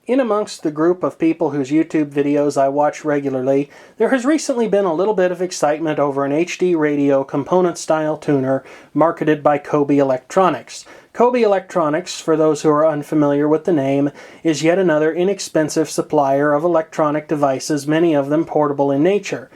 In amongst the group of people whose YouTube videos I watch regularly, there has recently been a little bit of excitement over an HD radio component-style tuner marketed by Coby Electronics. Coby Electronics, for those who are unfamiliar with the name, is yet another inexpensive supplier of electronic devices, many of them portable in nature.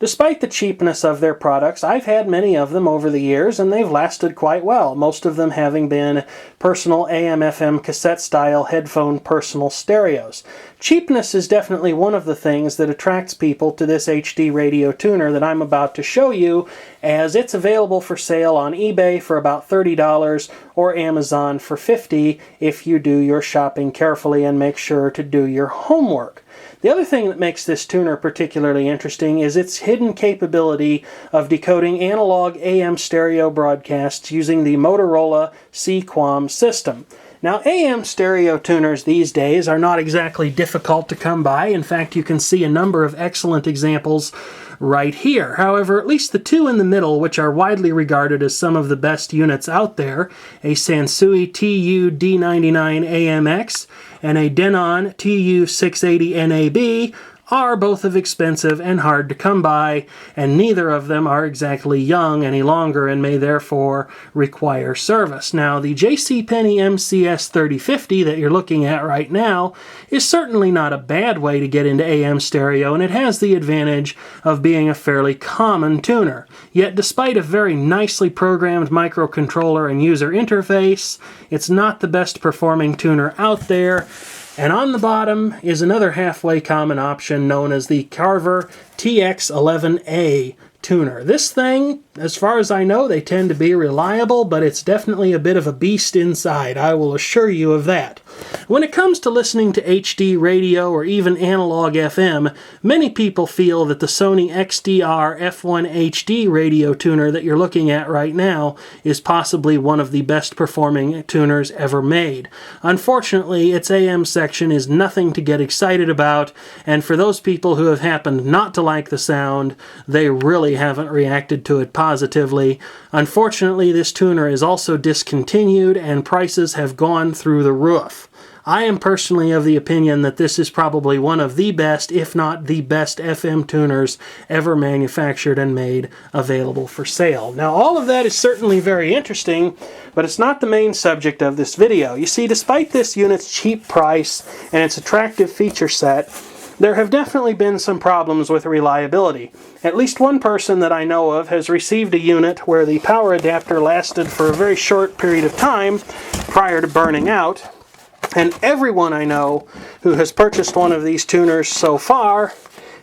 Despite the cheapness of their products, I've had many of them over the years, and they've lasted quite well, most of them having been personal AM/FM cassette-style headphone personal stereos. Cheapness is definitely one of the things that attracts people to this HD radio tuner that I'm about to show you, as it's available for sale on eBay for about $30 or Amazon for $50 if you do your shopping carefully and make sure to do your homework. The other thing that makes this tuner particularly interesting is its hidden capability of decoding analog AM stereo broadcasts using the Motorola Sequom system. Now, AM stereo tuners these days are not exactly difficult to come by. In fact, you can see a number of excellent examples right here. However, at least the two in the middle, which are widely regarded as some of the best units out there, a Sansui TU D99 AMX and a Denon TU680 NAB, are both of expensive and hard to come by, and neither of them are exactly young any longer and may therefore require service. Now, the JCPenney MCS 3050 that you're looking at right now is certainly not a bad way to get into AM stereo, and it has the advantage of being a fairly common tuner. Yet, despite a very nicely programmed microcontroller and user interface, it's not the best performing tuner out there. And on the bottom is another halfway common option known as the Carver TX11A tuner. This thing, as far as I know, they tend to be reliable, but it's definitely a bit of a beast inside, I will assure you of that. When it comes to listening to HD radio or even analog FM, many people feel that the Sony XDR F1 HD radio tuner that you're looking at right now is possibly one of the best performing tuners ever made. Unfortunately, its AM section is nothing to get excited about, and for those people who have happened not to like the sound, they really haven't reacted to it positively. Unfortunately, this tuner is also discontinued and prices have gone through the roof. I am personally of the opinion that this is probably one of the best, if not the best, FM tuners ever manufactured and made available for sale. Now, all of that is certainly very interesting, but it's not the main subject of this video. You see, despite this unit's cheap price and its attractive feature set, there have definitely been some problems with reliability. At least one person that I know of has received a unit where the power adapter lasted for a very short period of time prior to burning out, and everyone I know who has purchased one of these tuners so far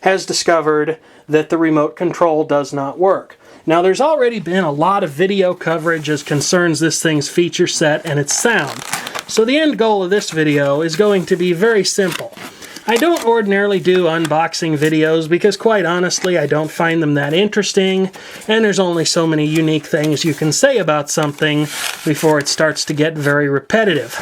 has discovered that the remote control does not work. Now, there's already been a lot of video coverage as concerns this thing's feature set and its sound. So the end goal of this video is going to be very simple. I don't ordinarily do unboxing videos because, quite honestly, I don't find them that interesting, and there's only so many unique things you can say about something before it starts to get very repetitive.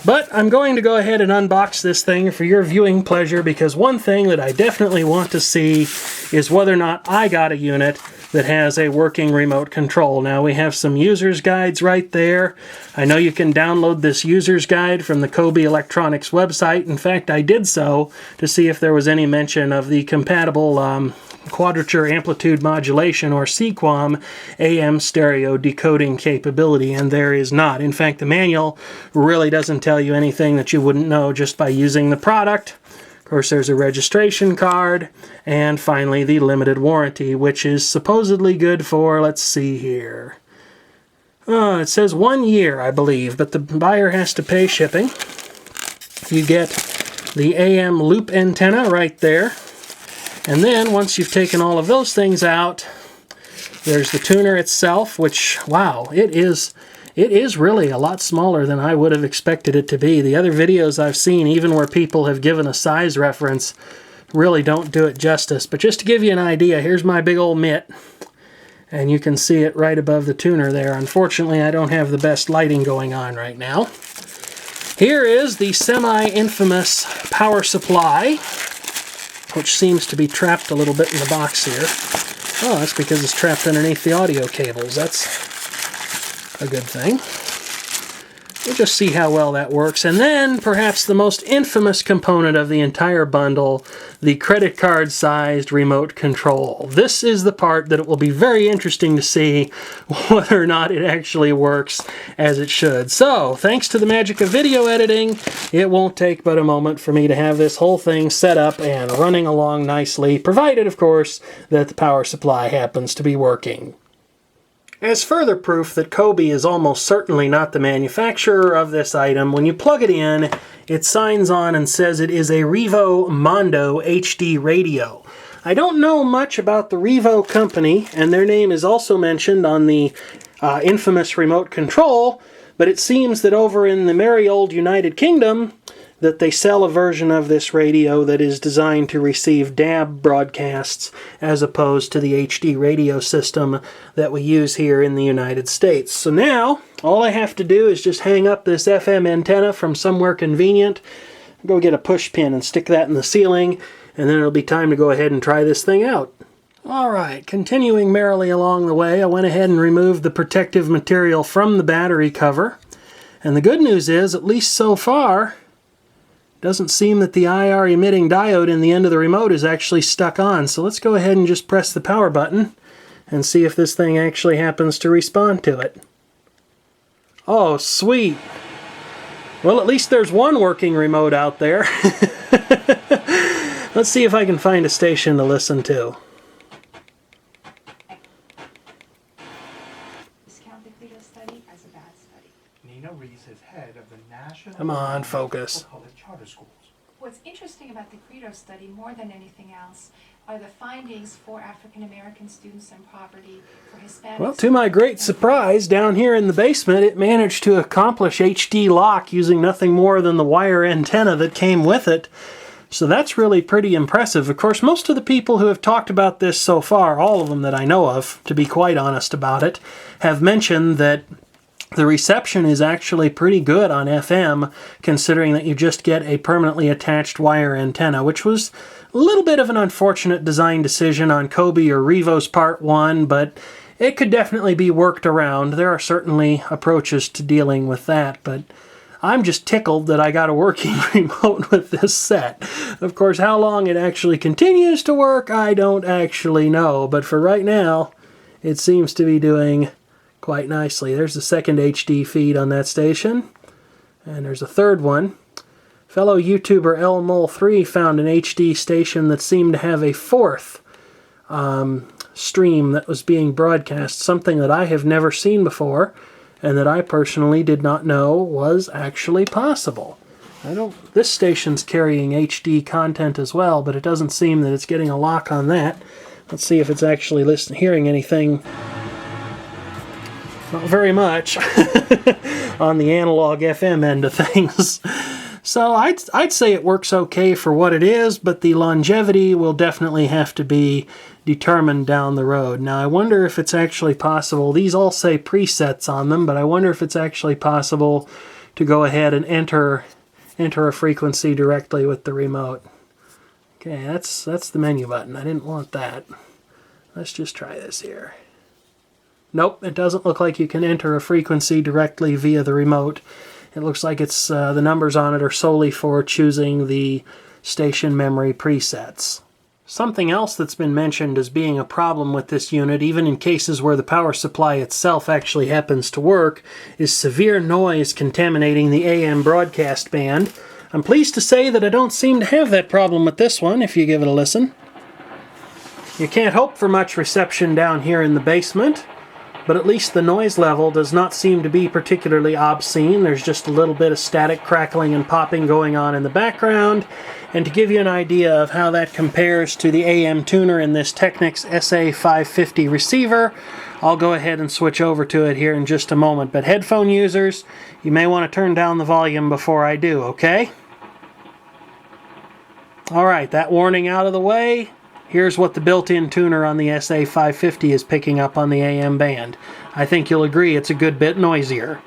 But I'm going to go ahead and unbox this thing for your viewing pleasure, because one thing that I definitely want to see is whether or not I got a unit that has a working remote control. Now, we have some user's guides right there. I know you can download this user's guide from the Coby Electronics website. In fact, I did so to see if there was any mention of the compatible quadrature amplitude modulation, or Sequom, AM stereo decoding capability, and there is not. In fact, the manual really doesn't tell you anything that you wouldn't know just by using the product. Of course, there's a registration card, and finally the limited warranty, which is supposedly good for, let's see here. It says 1 year, I believe, but the buyer has to pay shipping. You get the AM loop antenna right there. And then, once you've taken all of those things out, there's the tuner itself, which, wow, it is really a lot smaller than I would have expected it to be. The other videos I've seen, even where people have given a size reference, really don't do it justice. But just to give you an idea, here's my big old mitt, and you can see it right above the tuner there. Unfortunately, I don't have the best lighting going on right now. Here is the semi-infamous power supply, which seems to be trapped a little bit in the box here. Oh, that's because it's trapped underneath the audio cables. That's a good thing. We'll just see how well that works. And then, perhaps the most infamous component of the entire bundle, the credit card-sized remote control. This is the part that it will be very interesting to see whether or not it actually works as it should. So, thanks to the magic of video editing, it won't take but a moment for me to have this whole thing set up and running along nicely, provided, of course, that the power supply happens to be working. As further proof that Coby is almost certainly not the manufacturer of this item, when you plug it in, it signs on and says it is a Revo Mondo HD radio. I don't know much about the Revo company, and their name is also mentioned on the infamous remote control, but it seems that over in the merry old United Kingdom, that they sell a version of this radio that is designed to receive DAB broadcasts as opposed to the HD radio system that we use here in the United States. So now, all I have to do is just hang up this FM antenna from somewhere convenient, go get a push pin and stick that in the ceiling, and then it'll be time to go ahead and try this thing out. Alright, continuing merrily along the way, I went ahead and removed the protective material from the battery cover. And the good news is, at least so far, doesn't seem that the IR emitting diode in the end of the remote is actually stuck on. So let's go ahead and just press the power button and see if this thing actually happens to respond to it. Oh, sweet. Well, at least there's one working remote out there. Let's see if I can find a station to listen to. Come on, focus. What's interesting about the Credo study, more than anything else, are the findings for African American students in poverty, for Hispanics. Well, to my great surprise, down here in the basement, it managed to accomplish HD lock using nothing more than the wire antenna that came with it. So that's really pretty impressive. Of course, most of the people who have talked about this so far, all of them that I know of, to be quite honest about it, have mentioned that the reception is actually pretty good on FM, considering that you just get a permanently attached wire antenna, which was a little bit of an unfortunate design decision on Coby or Revo's part 1, but it could definitely be worked around. There are certainly approaches to dealing with that, but I'm just tickled that I got a working remote with this set. Of course, how long it actually continues to work, I don't actually know, but for right now, it seems to be doing quite nicely. There's the second HD feed on that station, and there's a third one. Fellow YouTuber LMole3 found an HD station that seemed to have a fourth stream that was being broadcast, something that I have never seen before, and that I personally did not know was actually possible. This station's carrying HD content as well, but it doesn't seem that it's getting a lock on that. Let's see if it's actually hearing anything. Not very much on the analog FM end of things. So I'd say it works okay for what it is, but the longevity will definitely have to be determined down the road. Now I wonder if it's actually possible, these all say presets on them, but I wonder if it's actually possible to go ahead and enter a frequency directly with the remote. Okay, that's the menu button. I didn't want that. Let's just try this here. Nope, it doesn't look like you can enter a frequency directly via the remote. It looks like it's the numbers on it are solely for choosing the station memory presets. Something else that's been mentioned as being a problem with this unit, even in cases where the power supply itself actually happens to work, is severe noise contaminating the AM broadcast band. I'm pleased to say that I don't seem to have that problem with this one, if you give it a listen. You can't hope for much reception down here in the basement, but at least the noise level does not seem to be particularly obscene. There's just a little bit of static crackling and popping going on in the background. And to give you an idea of how that compares to the AM tuner in this Technics SA550 receiver, I'll go ahead and switch over to it here in just a moment. But headphone users, you may want to turn down the volume before I do, okay? Alright, that warning out of the way. Here's what the built-in tuner on the SA550 is picking up on the AM band. I think you'll agree it's a good bit noisier.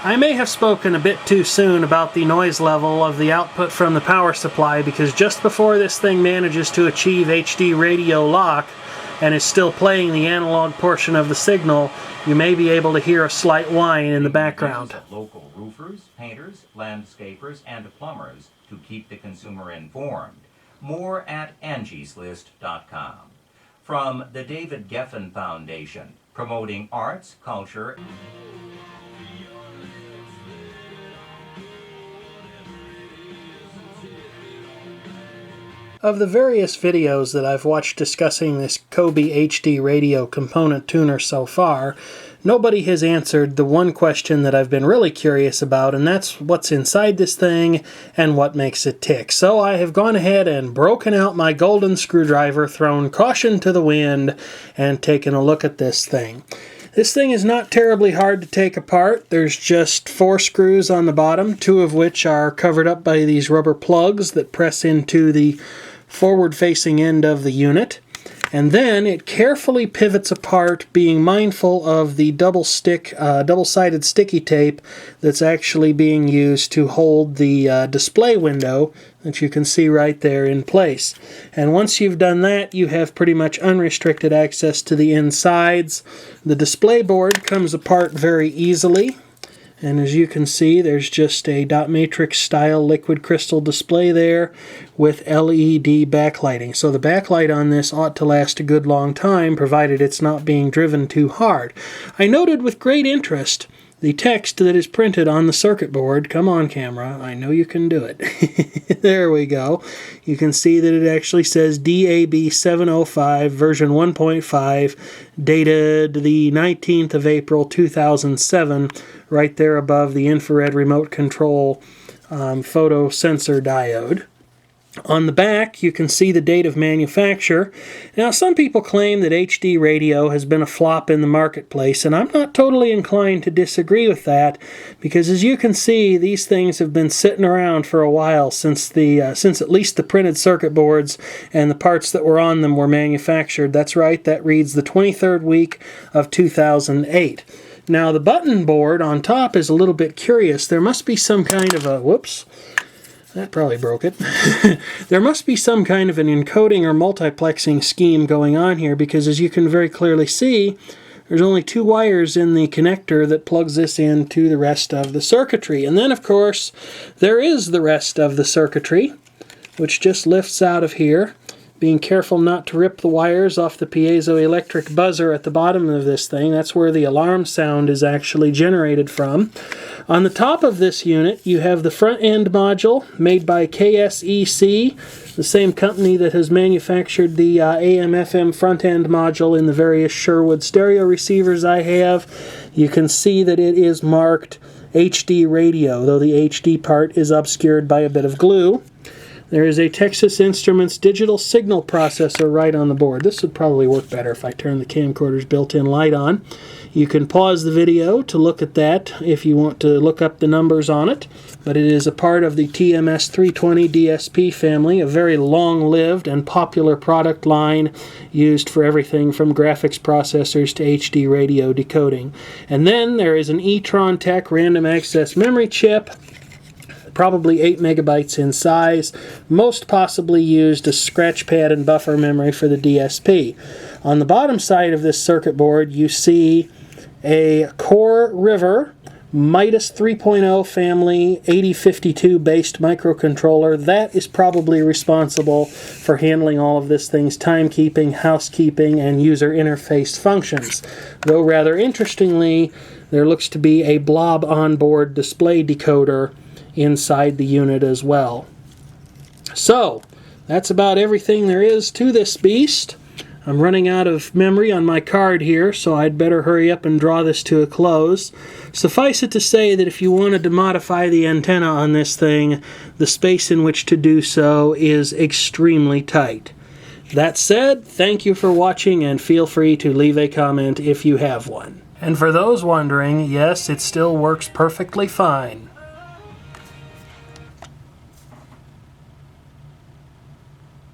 I may have spoken a bit too soon about the noise level of the output from the power supply, because just before this thing manages to achieve HD radio lock and is still playing the analog portion of the signal, you may be able to hear a slight whine in the background. Local roofers, painters, landscapers, and plumbers to keep the consumer informed. More at angieslist.com. From the David Geffen Foundation, promoting arts, culture, Of the various videos that I've watched discussing this Coby HD radio component tuner so far, nobody has answered the one question that I've been really curious about, and that's what's inside this thing and what makes it tick. So I have gone ahead and broken out my golden screwdriver, thrown caution to the wind, and taken a look at this thing. This thing is not terribly hard to take apart. There's just 4 screws on the bottom, 2 of which are covered up by these rubber plugs that press into the forward-facing end of the unit. And then it carefully pivots apart, being mindful of the double-sided sticky tape that's actually being used to hold the display window that you can see right there in place. And once you've done that, you have pretty much unrestricted access to the insides. The display board comes apart very easily. And as you can see, there's just a dot matrix style liquid crystal display there with LED backlighting. So the backlight on this ought to last a good long time, provided it's not being driven too hard. I noted with great interest the text that is printed on the circuit board. Come on, camera, I know you can do it. There we go. You can see that it actually says DAB 705 version 1.5, dated the 19th of April 2007, right there above the infrared remote control photo sensor diode. On the back, you can see the date of manufacture. Now, some people claim that HD radio has been a flop in the marketplace, and I'm not totally inclined to disagree with that, because as you can see, these things have been sitting around for a while since at least the printed circuit boards and the parts that were on them were manufactured. That's right, that reads the 23rd week of 2008. Now, the button board on top is a little bit curious. There must be some kind of a, whoops, that probably broke it. There must be some kind of an encoding or multiplexing scheme going on here, because as you can very clearly see, there's only 2 wires in the connector that plugs this into the rest of the circuitry. And then, of course, there is the rest of the circuitry, which just lifts out of here, being careful not to rip the wires off the piezoelectric buzzer at the bottom of this thing. That's where the alarm sound is actually generated from. On the top of this unit, you have the front end module made by KSEC, the same company that has manufactured the AM/FM front end module in the various Sherwood stereo receivers I have. You can see that it is marked HD radio, though the HD part is obscured by a bit of glue. There is a Texas Instruments digital signal processor right on the board. This would probably work better if I turn the camcorder's built-in light on. You can pause the video to look at that if you want to look up the numbers on it, but it is a part of the TMS320 DSP family, a very long-lived and popular product line used for everything from graphics processors to HD radio decoding. And then there is an e-tron Tech random access memory chip, probably 8 megabytes in size, most possibly used as scratch pad and buffer memory for the DSP. On the bottom side of this circuit board, you see a Core River Midas 3.0 family 8052 based microcontroller. That is probably responsible for handling all of this thing's timekeeping, housekeeping, and user interface functions. Though rather interestingly, there looks to be a blob onboard display decoder inside the unit as well. So, that's about everything there is to this beast. I'm running out of memory on my card here, so I'd better hurry up and draw this to a close. Suffice it to say that if you wanted to modify the antenna on this thing, the space in which to do so is extremely tight. That said, thank you for watching, and feel free to leave a comment if you have one. And for those wondering, yes, it still works perfectly fine.